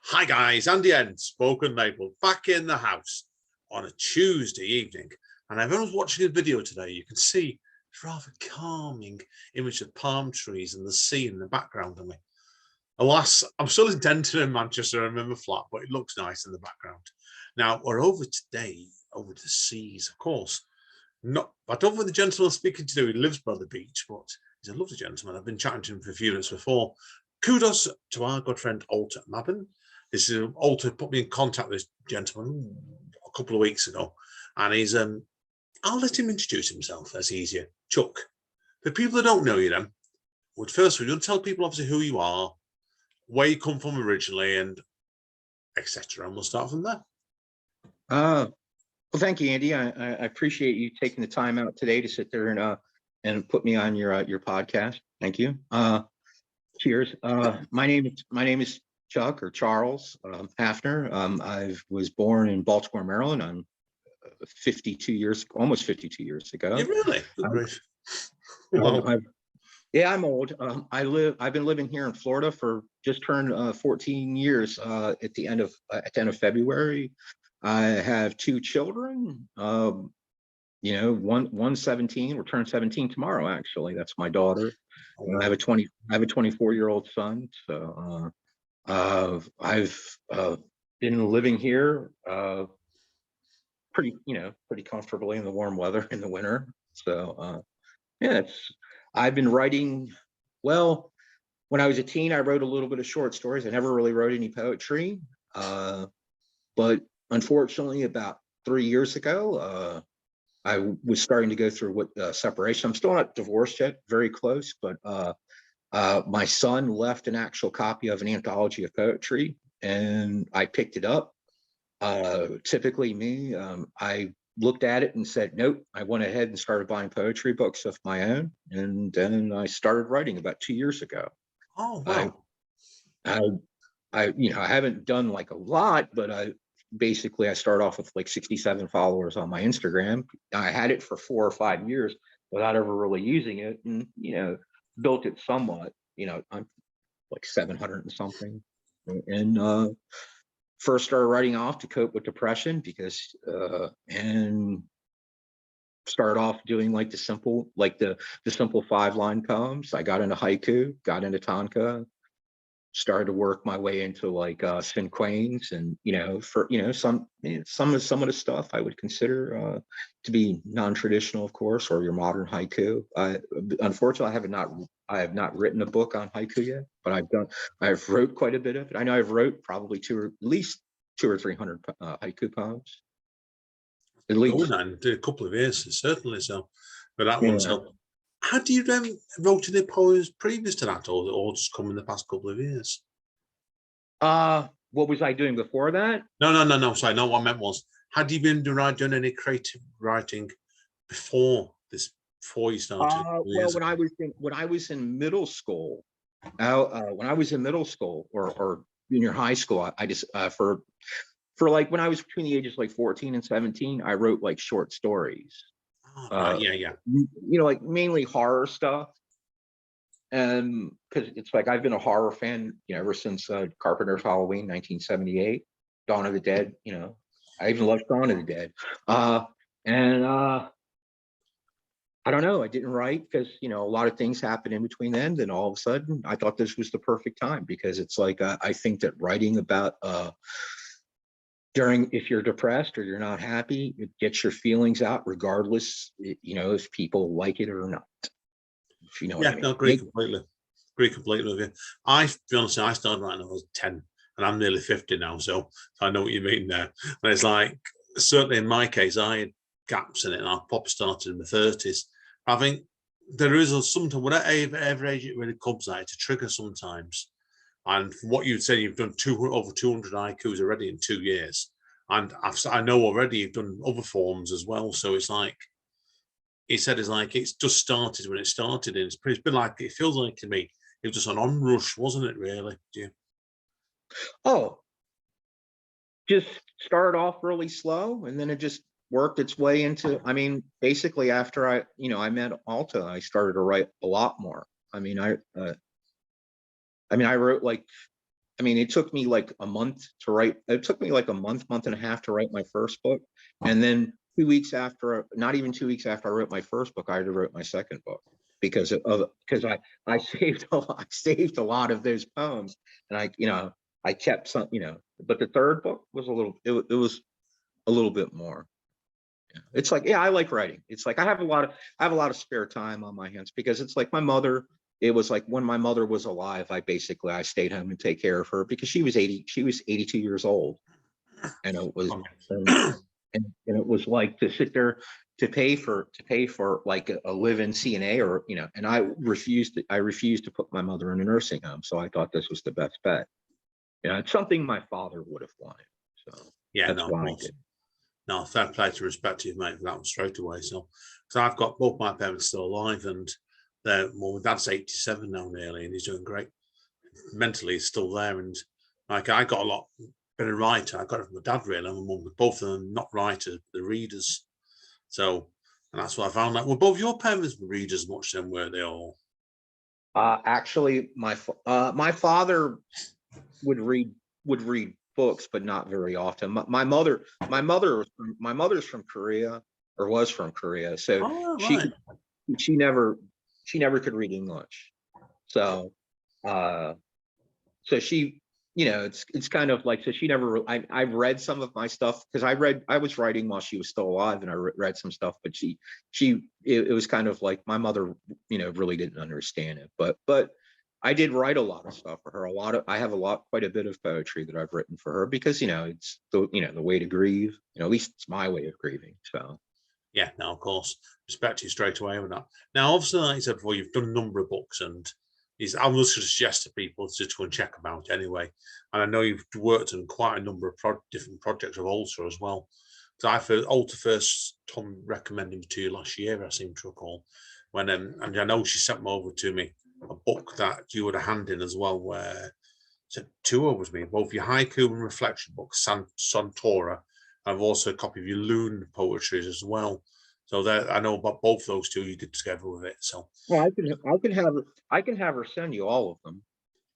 Hi guys, Andy N, Spoken Maple, back in the house on a Tuesday evening. And everyone's watching a video today. You can see a rather calming image of palm trees and the sea in the background of me. Alas, I'm still in Denton in Manchester, I'm in my flat, but it looks nice in the background. Now, we're over today, over the seas, of course. I don't know the gentleman I'm speaking to, he lives by the beach, but he's a lovely gentleman. I've been chatting to him for a few minutes before. Kudos to our good friend Alter Mabin. This is Alter put me in contact with this gentleman a couple of weeks ago, and he's I'll let him introduce himself. That's easier. Chuck. For people that don't know you, then, would first of all, you'll tell people obviously who you are, where you come from originally, and etc. And we'll start from there. Well, thank you, Andy. I appreciate you taking the time out today to sit there and put me on your podcast. Thank you. Cheers. My name is Chuck or Charles Haffner. I was born in Baltimore, Maryland. I'm 52 years, almost 52 years ago. Yeah, really? Yeah, I'm old. I've been living here in Florida for just turned 14 years at the end of February. I have two children. One's 17. We'll turn 17 tomorrow. Actually, that's my daughter. And I have a 24-year-old son. So I've been living here pretty comfortably in the warm weather in the winter. So yeah, I've been writing. Well, when I was a teen, I wrote a little bit of short stories. I never really wrote any poetry, but unfortunately, about 3 years ago, I was starting to go through separation. I'm still not divorced yet, very close, but my son left an actual copy of an anthology of poetry, and I picked it up. Typically me, I looked at it and said, nope. I went ahead and started buying poetry books of my own, and then I started writing about 2 years ago. Oh, wow. I haven't done like a lot, but I started off with like 67 followers on my Instagram. I had it for 4 or 5 years without ever really using it, and built it somewhat. I'm like 700 and something, and first started writing off to cope with depression and started off doing like the simple 5-line poems. I got into haiku, got into Tanka, started to work my way into like Cinquains, and some of the stuff I would consider to be non-traditional, of course, or your modern haiku. Unfortunately, I have not written a book on haiku yet, but I've wrote quite a bit of it. I know I've wrote probably at least 200 or 300 haiku poems. At least. Did a couple of years, certainly so. But that one's helped. Had you wrote any poems previous to that, or just come in the past couple of years? What was I doing before that? No. Sorry, no. What I meant was, had you been doing any creative writing before you started? Well, when I was in middle school, or junior high school, I just for like when I was between the ages like 14 and 17, I wrote like short stories. Yeah. Like mainly horror stuff. And because it's like I've been a horror fan, ever since Carpenter's Halloween, 1978, Dawn of the Dead. I even loved Dawn of the Dead. And I don't know. I didn't write because a lot of things happened in between then. Then all of a sudden, I thought this was the perfect time, because it's like I think that writing about if you're depressed or you're not happy, it gets your feelings out, regardless, if people like it or not. If you know what I mean. No, agree completely with you. To be honest, I started writing when I was 10, and I'm nearly 50 now, so I know what you mean there. And it's like, certainly in my case, I had gaps in it, and I probably started in the 30s. I think there is sometimes, whatever age it really comes at, it's a trigger sometimes. And from what you'd say, you've done over 200 haikus already in 2 years. And I know already you've done other forms as well. So it's like, he said, it's just started when it started. And it's been like, it feels like to me, it was just an onrush, wasn't it, really? Yeah. Oh, just started off really slow, and then it just worked its way into, basically after I met Alta, I started to write a lot more. I wrote like I mean, it took me like a month to write. It took me like a month and a half to write my first book. And then 2 weeks after, not even 2 weeks after I wrote my first book, I already wrote my second book because I saved a lot of those poems, and I kept some, but the third book was it was a little bit more. It's like, yeah, I like writing. It's like I have a lot of spare time on my hands, because it's like my mother. It was like when my mother was alive, I stayed home and take care of her, because she was 82 years old, and it was and it was like to sit there to pay for like a live-in CNA, or and I refused to put my mother in a nursing home, so I thought this was the best bet. It's something my father would have wanted, so Yeah, that's no, of why I course. did. No, fair play to respect you, mate, for that one straight away. So, because I've got both my parents still alive, and my dad's 87 now nearly, and he's doing great. Mentally, he's still there, and like I got a lot. Been a writer, I got it from my dad really. And my mum, both of them not writers, the readers. So, and that's what I found. Like, well, both your parents were readers much then, were they all? Actually, my father would read books, but not very often. My mother's from Korea, or was from Korea, so Oh, she right. she never could read English. So so she, it's kind of like, so she never, I've read some of my stuff, because I was writing while she was still alive, and I read some stuff, but it was kind of like my mother, really didn't understand it, but I did write a lot of stuff for her. I have quite a bit of poetry that I've written for her, because, it's the way to grieve, at least it's my way of grieving. So. Yeah, no, of course. Respect you straight away with that. Now, obviously, like I said before, you've done a number of books, and I was going to suggest to people to go and check them out anyway. And I know you've worked on quite a number of different projects of Alta as well. Because Alta first, Tom recommended me to you last year, I seem to recall. And I know she sent me over to me a book that you had a hand in as well, where two over me, both your haiku and reflection books, Santora. I've also a copy of your loon poetry as well. So that I know about both those two you did together with it. So Well, I can have her send you all of them.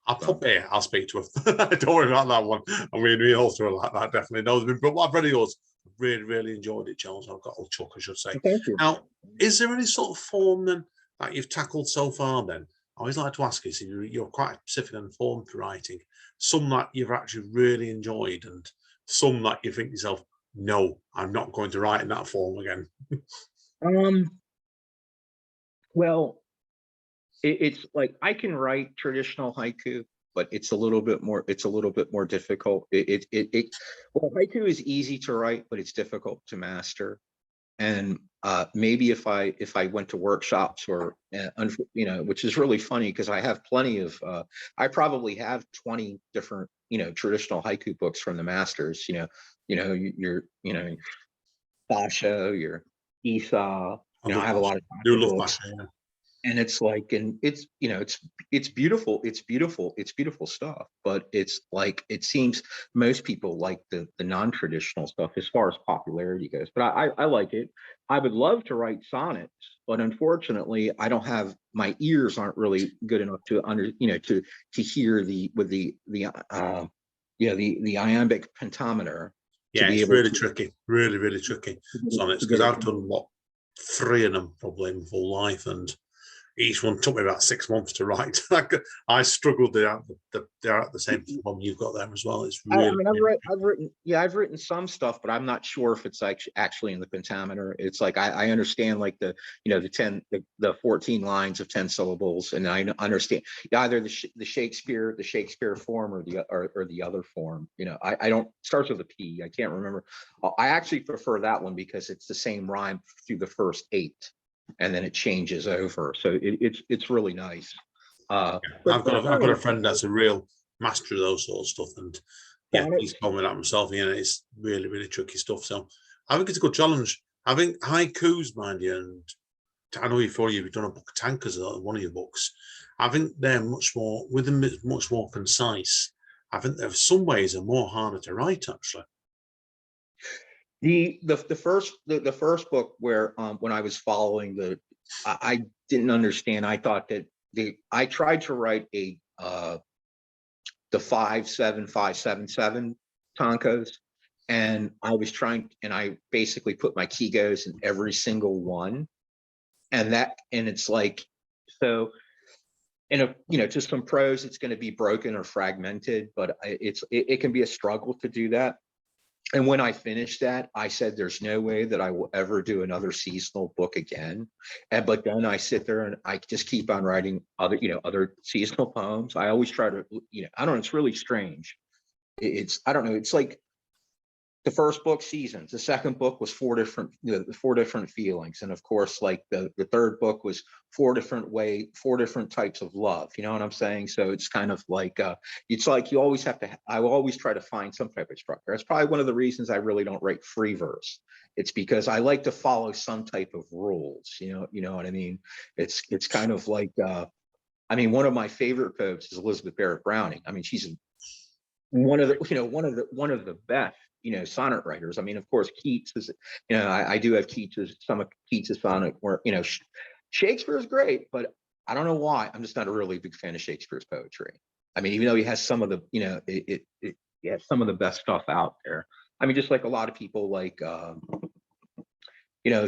I'll speak to her. Don't worry about that one. I mean, we also like that, definitely knows me. But what I've read of yours, really, really enjoyed it, Charles. I've got a chuck, I should say. Thank you. Now, is there any sort of form then that you've tackled so far then? I always like to ask you, so you're quite specific on the form for writing. Some that you've actually really enjoyed, and some that you think to yourself, no, I'm not going to write in that form again. Well, it's like I can write traditional haiku, but it's a little bit more difficult. Well, haiku is easy to write, but it's difficult to master. And maybe if I went to workshops, or which is really funny, because I have plenty of I probably have 20 different traditional haiku books from the masters. Your Basho, your Esau. I have a lot of do love books. Basho, yeah. And it's like, and it's beautiful, it's beautiful stuff, but it's like, it seems most people like the non-traditional stuff as far as popularity goes, but I like it. I would love to write sonnets, but unfortunately my ears aren't really good enough to to hear the iambic pentameter, to Yeah, be it's able really to tricky, really, really tricky. Sonnets, get because it. I've done what 3 of them probably in full life, and each one took me about 6 months to write. I struggled they're at the same one you've got there as well. It's I really mean, I've written some stuff, but I'm not sure if it's actually in the pentameter. It's like I understand like the 14 lines of 10 syllables, and I understand either the Shakespeare form, or the other form. I don't, starts with a P. I can't remember. I actually prefer that one, because it's the same rhyme through the first 8, and then it changes over. So it's really nice. I've got a friend that's a real master of those sort of stuff, and yeah, he's told me that himself. It's really, really tricky stuff. So I think it's a good challenge. I think haikus, mind you, and I know you've done a book of Tankas, one of your books. I think they're much more, with them, it's much more concise. I think there's some ways are more harder to write, actually. The first book, where when I was following I didn't understand. I thought that I tried to write the 57577 Tonkos. And I was trying, and I basically put my Kegos in every single one. And it's like, so, and to some pros, it's going to be broken or fragmented, but it can be a struggle to do that. And when I finished that, I said, there's no way that I will ever do another seasonal book again. But then I sit there and I just keep on writing other seasonal poems. I always try to, I don't know, it's really strange. I don't know, it's like the first book, Seasons. The second book was four different feelings. And of course, like the third book was four different types of love. You know what I'm saying? So it's kind of like, it's like you always have to, I will always try to find some type of structure. That's probably one of the reasons I really don't write free verse. It's because I like to follow some type of rules. You know what I mean? It's kind of like, one of my favorite poets is Elizabeth Barrett Browning. I mean, she's one of the best sonnet writers. I mean, of course, Keats is, I do have some of Keats' sonnet where, Shakespeare is great, but I don't know why. I'm just not a really big fan of Shakespeare's poetry. I mean, even though he has some of the, he has some of the best stuff out there. I mean, just like a lot of people like,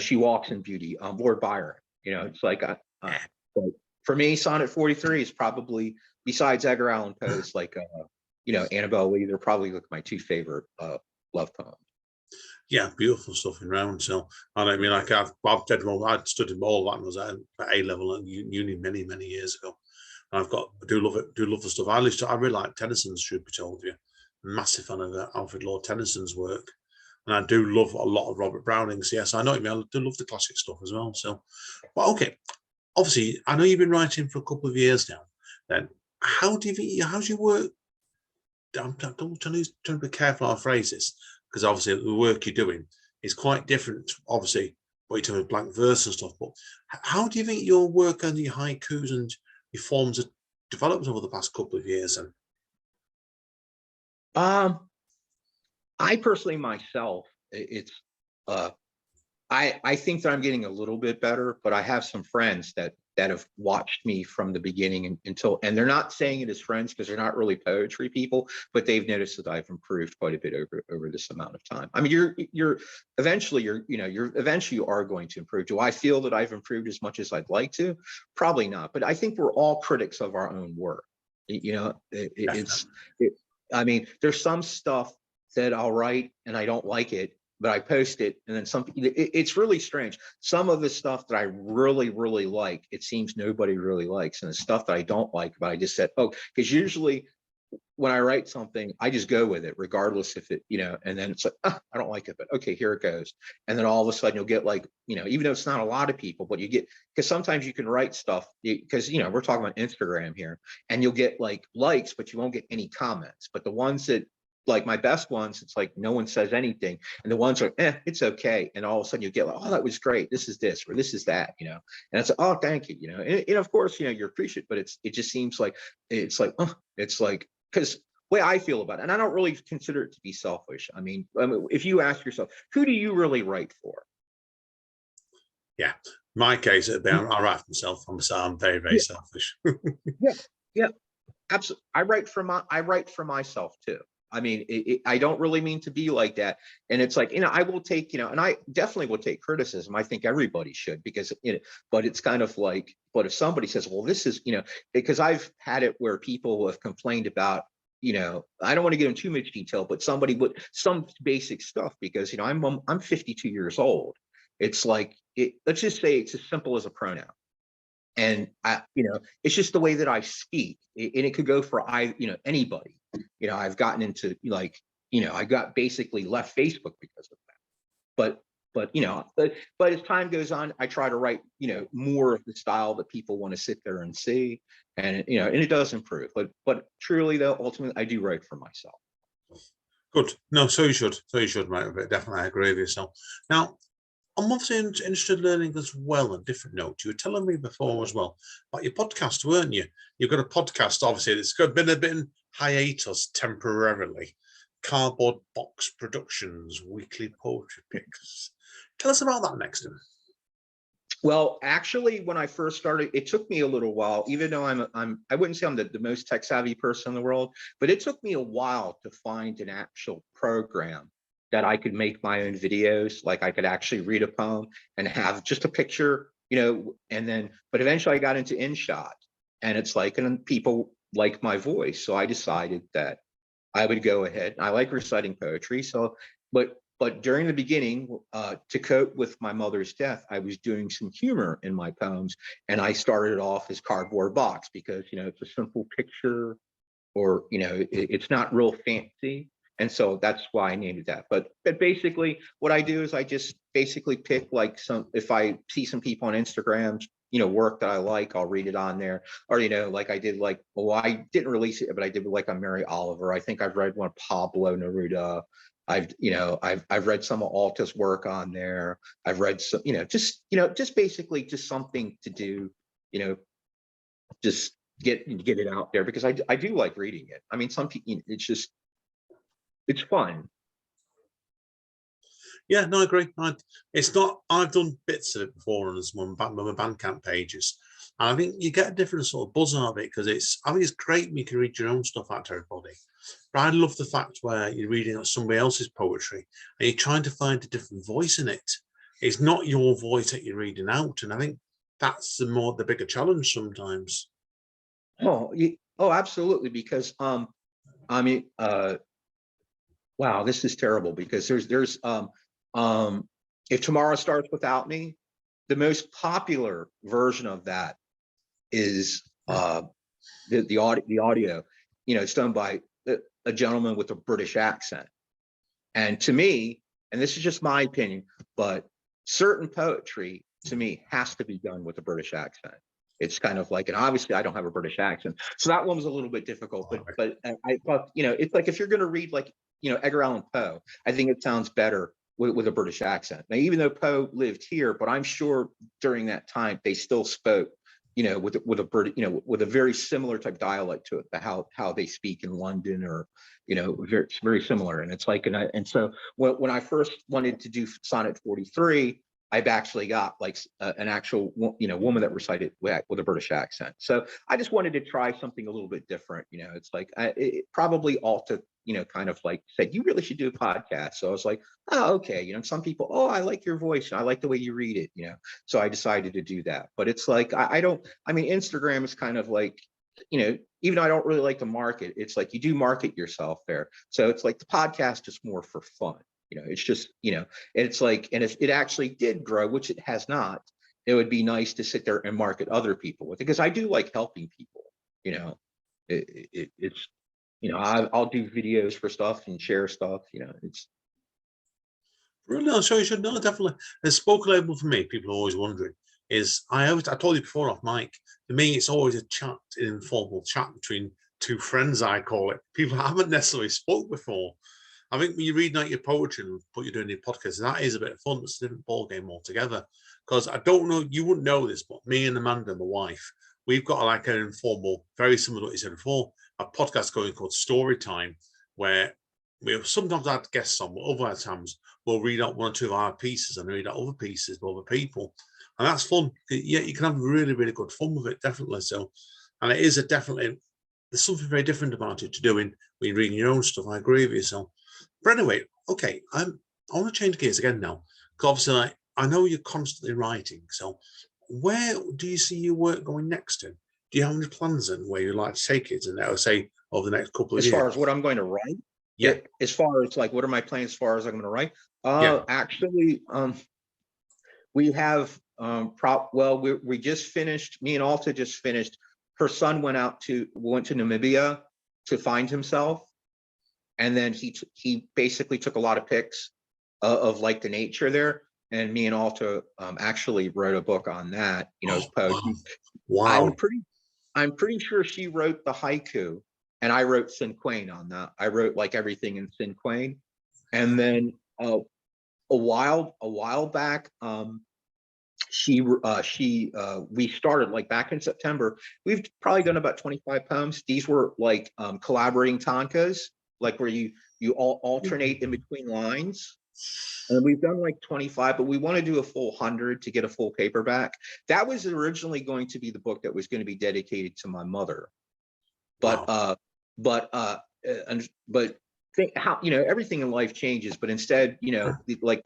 She Walks in Beauty, Lord Byron, it's like, for me, Sonnet 43 is probably, besides Edgar Allan Poe's, like, Annabelle Lee, they're probably like my two favorite love poems. Yeah, beautiful stuff in round. So, and I mean, like I've studied all that when I was at A level at uni many years ago. And I do love the stuff. I really like Tennyson's, truth be told you. Massive fan of Alfred Lord Tennyson's work, and I do love a lot of Robert Browning's. Yes, I know what you mean. I do love the classic stuff as well. So, but okay, obviously, I know you've been writing for a couple of years now. Then, how's your work? I'm trying to be careful how I phrase this, because obviously the work you're doing is quite different, obviously, what you're doing with blank verse and stuff. But how do you think your work and your haikus and your forms have developed over the past couple of years? And I personally myself, I think that I'm getting a little bit better, but I have some friends that have watched me from the beginning and they're not saying it as friends because they're not really poetry people, but they've noticed that I've improved quite a bit over this amount of time. I mean, you eventually are going to improve. Do I feel that I've improved as much as I'd like to? Probably not, but I think we're all critics of our own work. I mean, there's some stuff that I'll write and I don't like it, but I post it, and then it's really strange. Some of the stuff that I really like, it seems nobody really likes, and the stuff that I don't like, but I just said, oh, because usually when I write something, I just go with it, regardless if it, and then it's like, I don't like it, but okay, here it goes. And then all of a sudden you'll get like, even though it's not a lot of people, but you get, because sometimes you can write stuff, because, we're talking about Instagram here, and you'll get like likes, but you won't get any comments. But the ones that, like my best ones, it's like no one says anything, and the ones are it's okay, and all of a sudden you get like, oh, that was great, this is this or this is that, and it's like, oh, thank you, and of course you appreciate it, but it just seems like it's like because way I feel about it, and I don't really consider it to be selfish. I mean, if you ask yourself, who do you really write for? Yeah, my case, I write for myself. I'm very selfish. yeah, absolutely. I write for myself too. I mean, I don't really mean to be like that. And it's like, I will take, and I definitely will take criticism. I think everybody should, because, but it's kind of like, but if somebody says, well, this is, because I've had it where people have complained about, I don't want to get into too much detail, but somebody would, some basic stuff, because, I'm 52 years old. It's like, let's just say it's as simple as a pronoun. And it's just the way that I speak, and it could go for anybody. I've gotten into I got basically left Facebook because of that. But as time goes on, I try to write more of the style that people want to sit there and see, and and it does improve. But truly though, ultimately, I do write for myself. Good. No, so you should, mate. But definitely, I agree with yourself. Now, I'm obviously interested in learning as well. On different note, you were telling me before as well about your podcast, weren't you? You've got a podcast, obviously. It's been a bit in hiatus temporarily. Cardboard Box Productions, weekly poetry picks. Tell us about that next. Well, actually, when I first started, it took me a little while, even though I wouldn't say I'm the most tech savvy person in the world, but it took me a while to find an actual program that I could make my own videos. Like I could actually read a poem and have just a picture, and then, but eventually I got into InShot, and it's like, and people like my voice. So I decided that I would go ahead. I like reciting poetry. So, but during the beginning, to cope with my mother's death, I was doing some humor in my poems, and I started off as cardboard box because it's a simple picture, or it's not real fancy, and so that's why I named it that. But basically, what I do is I just basically pick like if I see some people on Instagram, work that I like, I'll read it on there. Or like I did, like, well, I didn't release it, but I did like on Mary Oliver. I think I've read one of Pablo Neruda. I've read some of Alta's work on there. I've read some, just basically just something to do, just get it out there, because I do like reading it. I mean, some people, it's fun. Yeah, no, I agree. It's not. I've done bits of it before on some my Bandcamp pages, and I think you get a different sort of buzz out of it because I think it's great when you can read your own stuff out to everybody. But I love the fact where you're reading out somebody else's poetry and you're trying to find a different voice in it. It's not your voice that you're reading out, and I think that's the bigger challenge sometimes. Oh, absolutely. Because I mean, wow, this is terrible, because there's if tomorrow starts without me, the most popular version of that is the audio. It's done by a gentleman with a British accent. And to me, and this is just my opinion, but certain poetry to me has to be done with a British accent. It's kind of like, and obviously I don't have a British accent, so that one was a little bit difficult. But I thought, it's like if you're going to read like Edgar Allan Poe, I think it sounds better with a British accent. Now, even though Poe lived here, but I'm sure during that time they still spoke, with a British, with a very similar type dialect to it, how they speak in London, or very, very similar. And it's like, and so when I first wanted to do Sonnet 43, I've actually got like an actual woman that recited with a British accent. So I just wanted to try something a little bit different. It's like it probably Alta kind of like said, you really should do a podcast. So I was like, oh, okay. Some people, oh, I like your voice, I like the way you read it. So I decided to do that. But it's like I mean, Instagram is kind of like, even though I don't really like to market, it's like you do market yourself there. So it's like the podcast is more for fun. It's just, it's like, and if it actually did grow, which it has not, it would be nice to sit there and market other people with it, because I do like helping people. It's, I'll do videos for stuff and share stuff. It's Really, no, so you should know, definitely. The spoken label for me, people are always wondering, is I told you before off mic, for me, it's always a chat, an informal chat between two friends, I call it. People haven't necessarily spoke before. I think when you're reading out your poetry and what you're doing in your podcast, that is a bit of fun. It's a different ballgame altogether. Because I don't know, you wouldn't know this, but me and Amanda, my wife, we've got like an informal, very similar to what you said before, a podcast going called Story Time, where we sometimes had guests on, but other times we'll read out one or two of our pieces and read out other pieces by other people. And that's fun. Yeah, you can have really, really good fun with it, definitely. So, and it is there's something very different about it to doing when you're reading your own stuff. I agree with you. So, but anyway, okay, I want to change gears again now, because obviously I know you're constantly writing. So, where do you see your work going next to? Do you have any plans in where you'd like to take it, and that will say over the next couple of as years? far as what I'm going to write. Yeah. As far as like what are my plans as far as I'm going to write? Yeah. Actually, we have we just finished. Me and Alta just finished. Her son went to Namibia to find himself, and then he basically took a lot of pics of like the nature there. And me and Alta actually wrote a book on that. As poetry. Wow. I'm pretty sure she wrote the haiku, and I wrote Cinquain on that. I wrote like everything in Cinquain. And then a while back, we started like back in September. We've probably done about 25 poems. These were like collaborating tankas, like where you all alternate in between lines. And we've done like 25, but we want to do a full 100 to get a full paperback. That was originally going to be the book that was going to be dedicated to my mother. But Wow. but think how, everything in life changes, but instead, like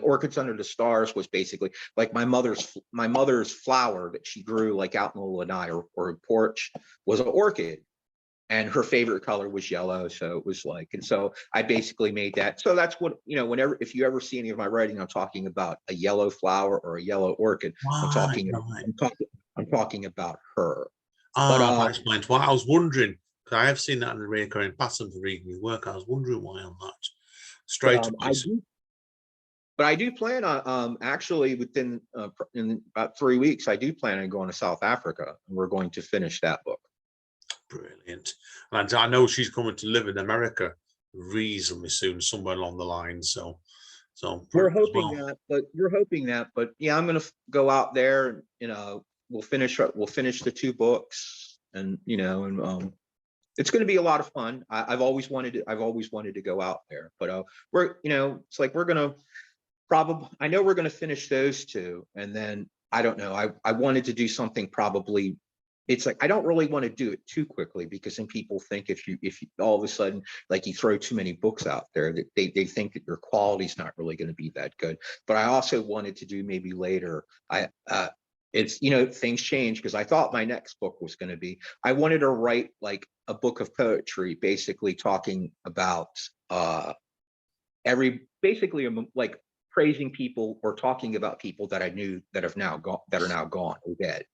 Orchids Under the Stars was basically like my mother's flower that she grew like out in the lanai or a porch was an orchid. And her favorite color was yellow. So it was like, and so I basically made that. So that's what, whenever, if you ever see any of my writing, I'm talking about a yellow flower or a yellow orchid. I'm Right, talking, right. I'm talking about her. But Ah, that explains why. I was wondering, because I have seen that in the recurring pattern for reading your work. I was wondering why on that. but Straight away. I do plan on actually within in about 3 weeks, I do plan on going to South Africa, and we're going to finish that book. Brilliant. And I know she's coming to live in America reasonably soon, somewhere along the line. So We're as hoping well. that, but yeah, I'm gonna go out there. We'll finish the 2 books, and it's going to be a lot of fun. I've always wanted to go out there, but we're it's like we're gonna probably, I know we're gonna finish those 2, and then I don't know. I wanted to do something probably. It's like I don't really want to do it too quickly, because then people think if you all of a sudden, like, you throw too many books out there, that they think that your quality's not really going to be that good. But I also wanted to do maybe later. It's things change, because I thought my next book was going to be, I wanted to write like a book of poetry, basically talking about basically like praising people or talking about people that I knew that are now gone or dead,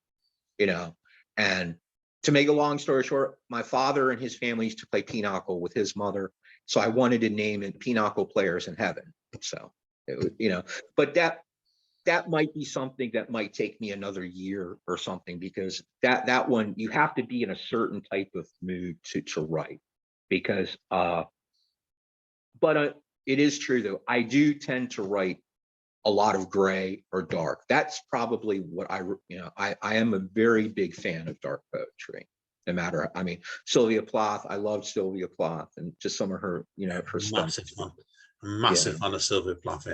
and to make a long story short, my father and his family used to play pinochle with his mother. So I wanted to name it Pinochle Players in Heaven. So, but that might be something that might take me another year or something, because that one, you have to be in a certain type of mood to write, because but it is true though, I do tend to write a lot of gray or dark. That's probably what I am a very big fan of dark poetry. No matter, I mean, Sylvia Plath, I love Sylvia Plath and just some of her, her stuff. Massive fan of Sylvia Plath.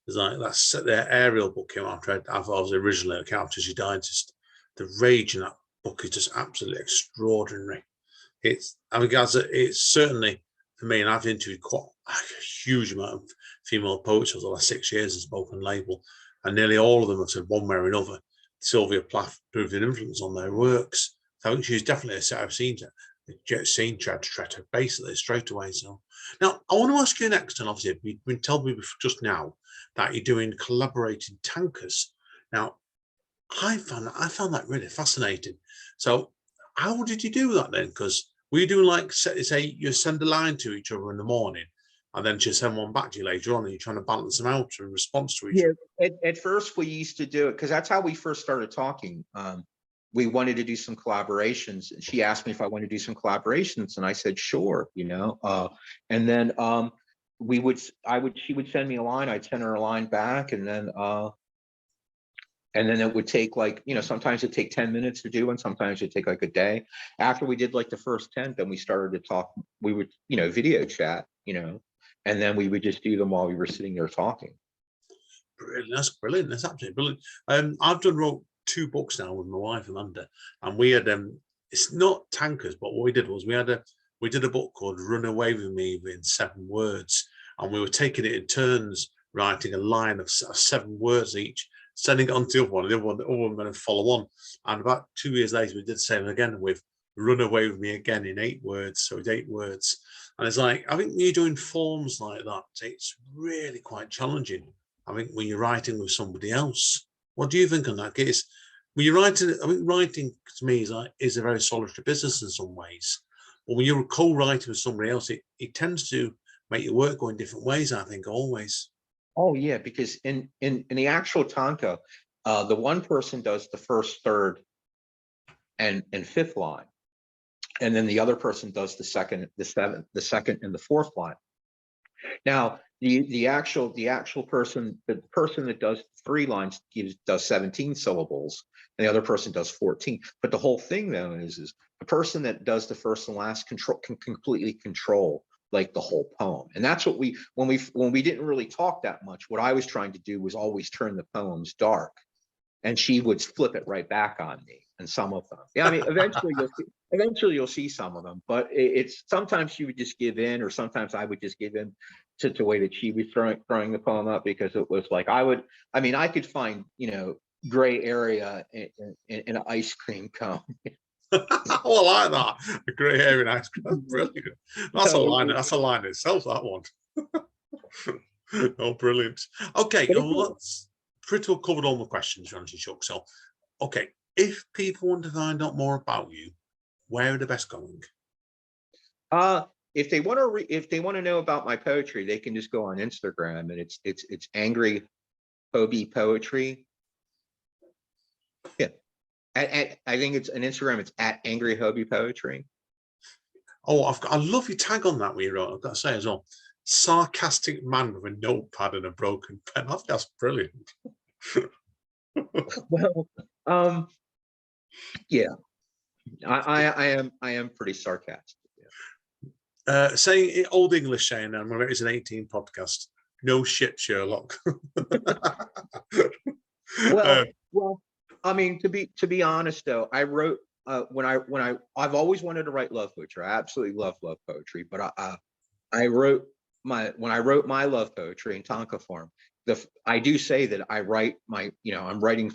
It's like that's their Ariel book came after I was originally a character. She died. Just the rage in that book is just absolutely extraordinary. It's certainly for me, and I've interviewed quite a huge amount of female poets over the last 6 years as spoken label, and nearly all of them have said one way or another Sylvia Plath proved an influence on their works. So I think she's definitely I've seen her basically straight away. So now I want to ask you next, and obviously you've been told me just now that you're doing collaborating tankas. Now I found that really fascinating. So how did you do that then? Because were you doing like say you send a line to each other in the morning and then just send one back to you later on, and you're trying to balance them out in response to each other? At first we used to do it because that's how we first started talking. We wanted to do some collaborations, and she asked me if I wanted to do some collaborations, and I said sure, and then she would send me a line, I'd send her a line back, and then it would take like, sometimes it'd take 10 minutes to do, and sometimes it'd take like a day. After we did like the first 10, then we started to talk. We would, video chat, and then we would just do them while we were sitting there talking. Brilliant. That's brilliant. That's absolutely brilliant. I've wrote 2 books now with my wife Amanda, and we had it's not tankers, but what we did was we did a book called Run Away With Me in 7 words, and we were taking it in turns, writing a line of 7 words each, sending it on to the other one, and the other one going to follow on. And about 2 years later, we did the same again with Run Away With Me again in 8 words. So it's 8 words. And it's like, I think when you're doing forms like that, it's really quite challenging. I think when you're writing with somebody else, what do you think on that? When you're writing, I think writing to me is a very solitary business in some ways. But when you're co-writing with somebody else, it tends to make your work go in different ways, I think, always. Oh yeah, because in the actual Tanka, the one person does the first, third, and fifth line, and then the other person does the second, the seventh, the second, and the fourth line. Now, the actual person, the person that does 3 lines does 17 syllables, and the other person does 14. But the whole thing though is the person that does the first and last can completely control like the whole poem. And that's what when we didn't really talk that much, what I was trying to do was always turn the poems dark, and she would flip it right back on me. And some of them, yeah, I mean, eventually you'll see some of them, but it's sometimes she would just give in, or sometimes I would just give in to the way that she was throwing the poem up, because it was like I could find, gray area in an ice cream cone. Oh, I like that. A grey hair in ice cream. Brilliant. That's a line. That's a line itself, that one. Oh, brilliant. Okay, well, that's pretty well covered all the questions, Randy Chuck. So, okay, if people want to find out more about you, where are the best going? If they want to know about my poetry, they can just go on Instagram, and it's Angry Hobie Poetry. Yeah. I think it's an Instagram. It's at Angry Hobie Poetry. Oh, I love your tag on that. We wrote. I've got to say as well, sarcastic man with a notepad and a broken pen. I think that's brilliant. Well, yeah, I am pretty sarcastic. Yeah. Saying old English saying, I'm it's an 18 podcast. No shit, Sherlock. Well, I mean, to be honest though, I wrote I've always wanted to write love poetry. I absolutely love poetry, but I wrote when I wrote my love poetry in Tanka form, I do say that I write I'm writing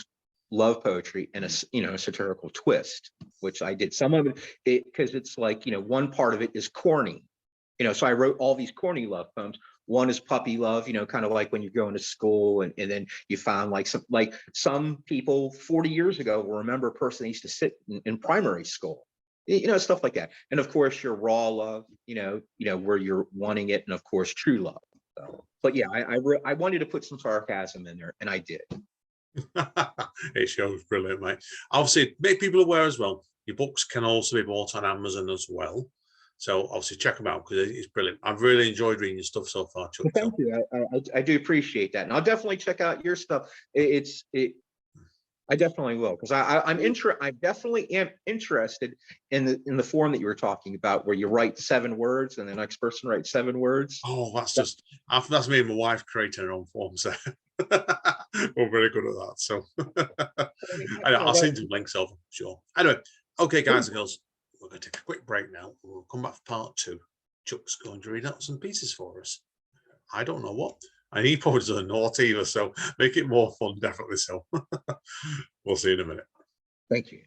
love poetry in a satirical twist, which I did some of it because it's like, one part of it is corny, so I wrote all these corny love poems. One is puppy love, kind of like when you're going to school, and then you found some people 40 years ago will remember a person that used to sit in primary school, stuff like that. And of course, your raw love, where you're wanting it, and of course, true love. So, but yeah, I wanted to put some sarcasm in there, and I did. It shows brilliant, mate. Obviously, make people aware as well. Your books can also be bought on Amazon as well. So obviously check them out because it's brilliant. I've really enjoyed reading your stuff so far, Chuck. Well, thank you. I do appreciate that, and I'll definitely check out your stuff. I definitely will, because I definitely am interested in the form that you were talking about, where you write 7 words and the next person writes 7 words. Oh, that's me and my wife creating our own forms. So we're very good at that. So I'll send you links over, sure. Anyway, okay, guys and girls. We're going to take a quick break now. We'll come back for part 2. Chuck's going to read out some pieces for us. I don't know what. And he probably doesn't know what either, so make it more fun, definitely so. We'll see you in a minute. Thank you.